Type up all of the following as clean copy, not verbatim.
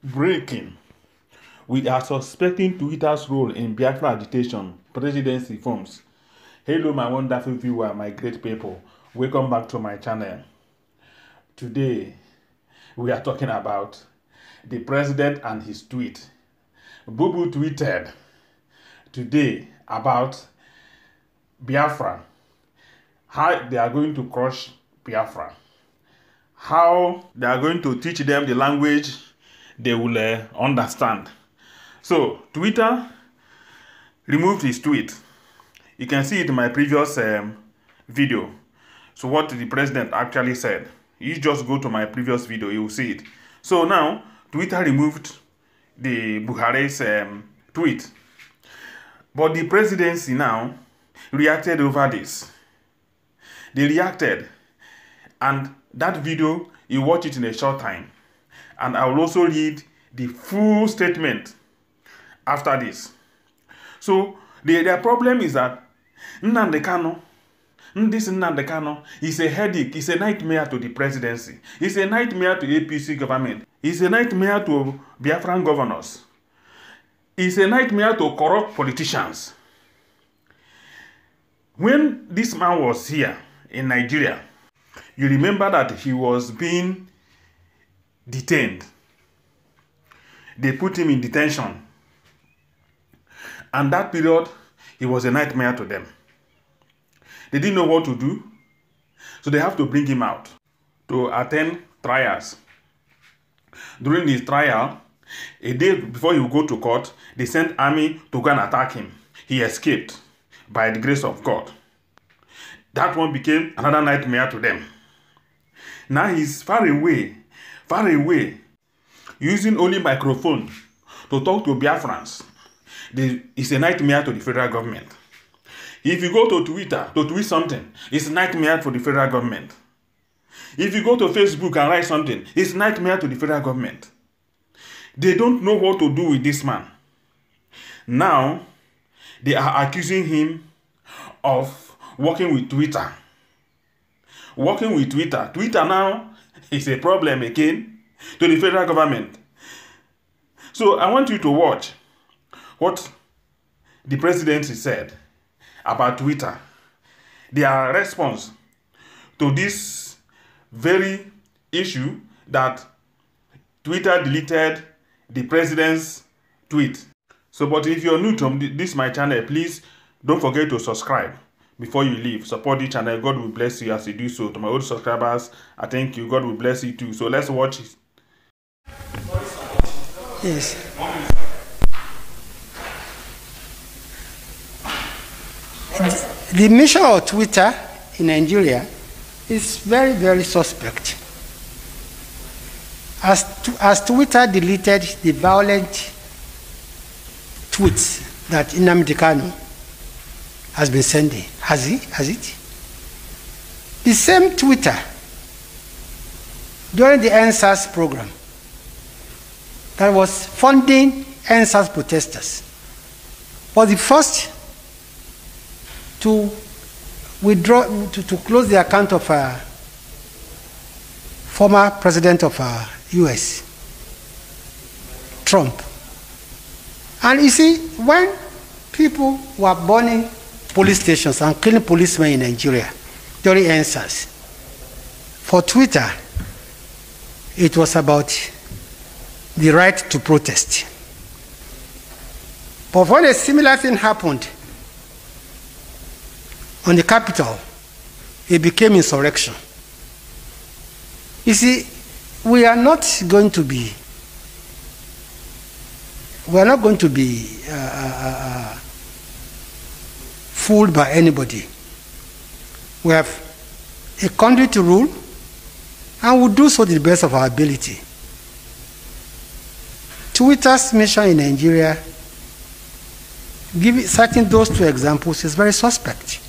Breaking. We are suspecting Twitter's role in Biafra agitation, presidency forms. Hello, my wonderful viewer, my great people. Welcome back to my channel. Today, we are talking about the president and his tweet. Bubu tweeted today about Biafra, how they are going to crush Biafra, how they are going to teach them the language they will understand. So, Twitter removed his tweet. You can see it in my previous video. So what the president actually said. You just go to my previous video, you will see it. So now, Twitter removed the Buhari's tweet. But the presidency now reacted over this. They reacted. And that video, you watch it in a short time. And I will also read the full statement after this. So, their problem is that Nnamdi Kanu, is a headache, is a nightmare to the presidency. It's a nightmare to APC government. It's a nightmare to Biafran governors. It's a nightmare to corrupt politicians. When this man was here in Nigeria, you remember that he was being detained. They put him in detention. And that period, it was a nightmare to them. They didn't know what to do. So they have to bring him out to attend trials. During his trial, a day before he would go to court, they sent army to go and attack him. He escaped by the grace of God. That one became another nightmare to them. Now he's far away, using only microphone to talk to Biafrans. It's a nightmare to the federal government. If you go to Twitter to tweet something, it's a nightmare for the federal government. If you go to Facebook and write something, it's a nightmare to the federal government. They don't know what to do with this man. Now, they are accusing him of working with Twitter. Working with Twitter. Twitter now is a problem again to the federal government. So I want you to watch what the presidency said about Twitter. Their response to this very issue that Twitter deleted the president's tweet. So, but if you're new to this my channel, please don't forget to subscribe before you leave. Support the channel. God will bless you as you do so. To my old subscribers, I thank you. God will bless you too. So let's watch it. Yes. The mission of Twitter in Nigeria is very, very suspect. As Twitter deleted the violent tweets that Nnamdi Kanu has been sending, has it? The same Twitter during the NSAS program that was funding NSAS protesters was the first to withdraw, to close the account of former president of US, Trump. And you see, when people were burning police stations and killing policemen in Nigeria during NSAS, for Twitter, it was about the right to protest. But when a similar thing happened on the Capitol, it became insurrection. You see, we are not going to be fooled by anybody. We have a country to rule, and we'll do so to the best of our ability. Twitter's mission in Nigeria, citing those two examples, is very suspect.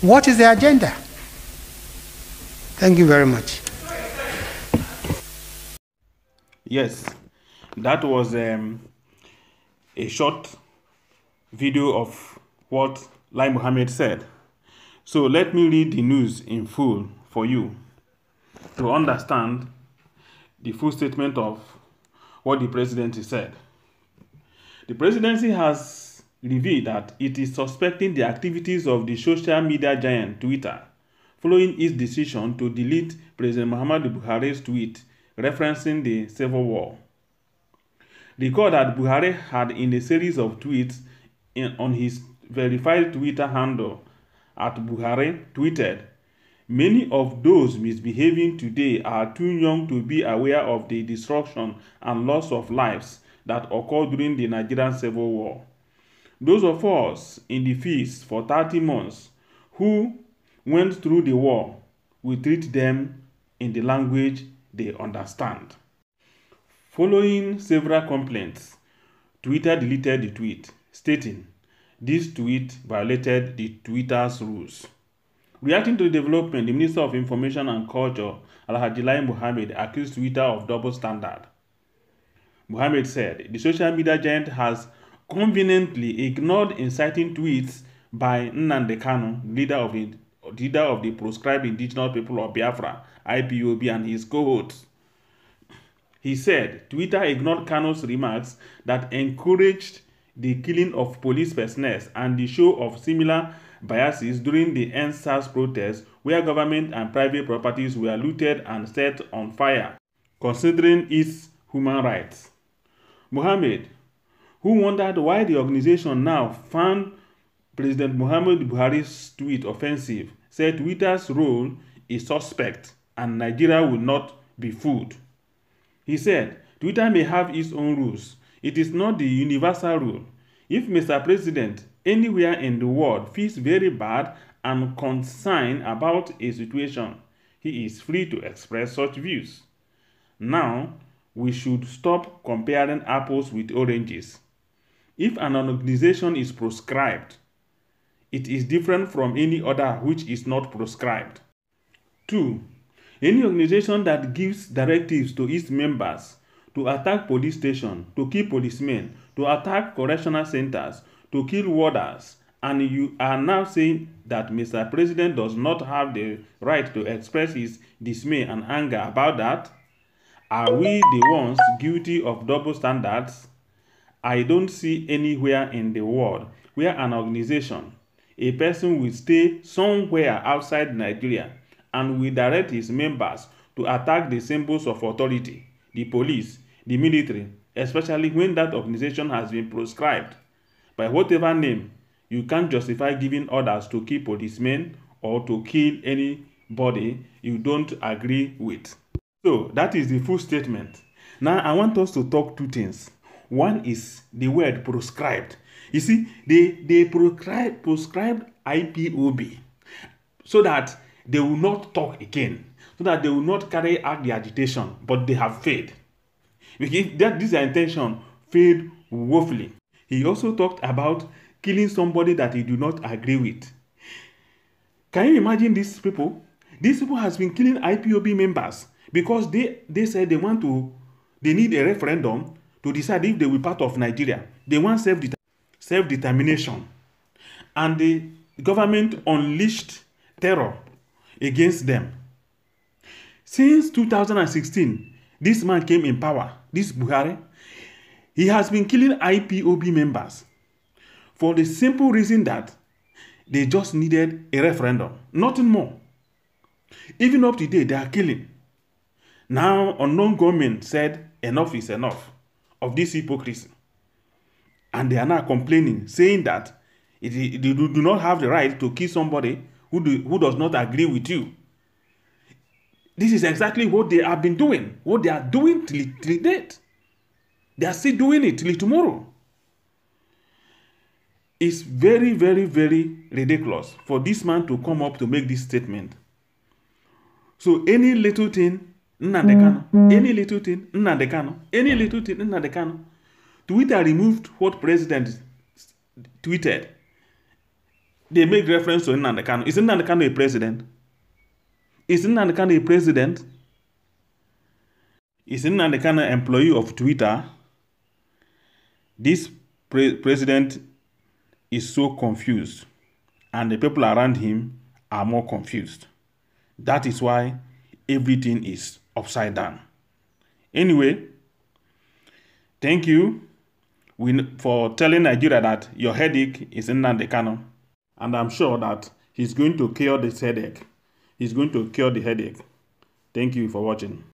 What is the agenda? Thank you very much. Yes, that was a short video of what Mohammed said. So let me read the news in full for you to understand the full statement of what the presidency said. The presidency has revealed that it is suspecting the activities of the social media giant Twitter following its decision to delete President Muhammad Buhari's tweet referencing the civil war. Recall that Buhari had, in a series of tweets on his verified Twitter handle at Buhari, tweeted, "Many of those misbehaving today are too young to be aware of the destruction and loss of lives that occurred during the Nigerian Civil War. Those of us in the field for 30 months who went through the war will treat them in the language they understand." Following several complaints, Twitter deleted the tweet, stating this tweet violated the Twitter's rules. Reacting to the development, the Minister of Information and Culture, Alhaji Mohammed, accused Twitter of double standard. Mohammed said the social media giant has conveniently ignored inciting tweets by Nnamdi Kanu, leader of the proscribed indigenous people of Biafra, IPOB, and his cohorts. He said Twitter ignored Kanu's remarks that encouraged the killing of police personnel and the show of similar biases during the EndSARS protests, where government and private properties were looted and set on fire, considering its human rights. Mohammed, who wondered why the organization now found President Muhammad Buhari's tweet offensive, said Twitter's role is suspect and Nigeria will not be fooled. He said, Twitter may have its own rules. It is not the universal rule. If Mr. President anywhere in the world feels very bad and concerned about a situation, he is free to express such views. Now, we should stop comparing apples with oranges. If an organization is proscribed, it is different from any other which is not proscribed. 2. Any organization that gives directives to its members to attack police stations, to kill policemen, to attack correctional centers, to kill warders, and you are now saying that Mr. President does not have the right to express his dismay and anger about that? Are we the ones guilty of double standards? I don't see anywhere in the world where an organization, a person will stay somewhere outside Nigeria and will direct his members to attack the symbols of authority, the police, the military, especially when that organization has been proscribed. By whatever name, you can't justify giving orders to kill policemen or to kill anybody you don't agree with. So that is the full statement. Now I want us to talk two things. One is the word proscribed. You see, they proscribed IPOB so that they will not talk again, so that they will not carry out the agitation, but they have failed. This intention failed woefully. He also talked about killing somebody that he do not agree with. Can you imagine these people? These people has been killing IPOB members because they said they need a referendum to decide if they will be part of Nigeria. They want self-determination. And the government unleashed terror against them. Since 2016, this man came in power, this Buhari. He has been killing IPOB members for the simple reason that they just needed a referendum, nothing more. Even up to date, they are killing. Now, unknown government said enough is enough of this hypocrisy. And they are now complaining, saying that they do not have the right to kill somebody who does not agree with you. This is exactly what they have been doing, what they are doing till date. They are still doing it till tomorrow. It's very, very, very ridiculous for this man to come up to make this statement. So any little thing, Nnamdi Kanu, any little thing, Nnamdi Kanu, any little thing, Nnamdi Kanu. Twitter removed what president tweeted. They make reference to Nnamdi Kanu. Is Nnamdi Kanu a president? Is Nnamdi Kanu a president? Is Nnamdi Kanu an employee of Twitter? This president is so confused, and the people around him are more confused. That is why everything is upside down. Anyway, Thank you for telling Nigeria that your headache is Nnamdi Kanu. And I'm sure that he's going to cure this headache. He's going to cure the headache. Thank you for watching.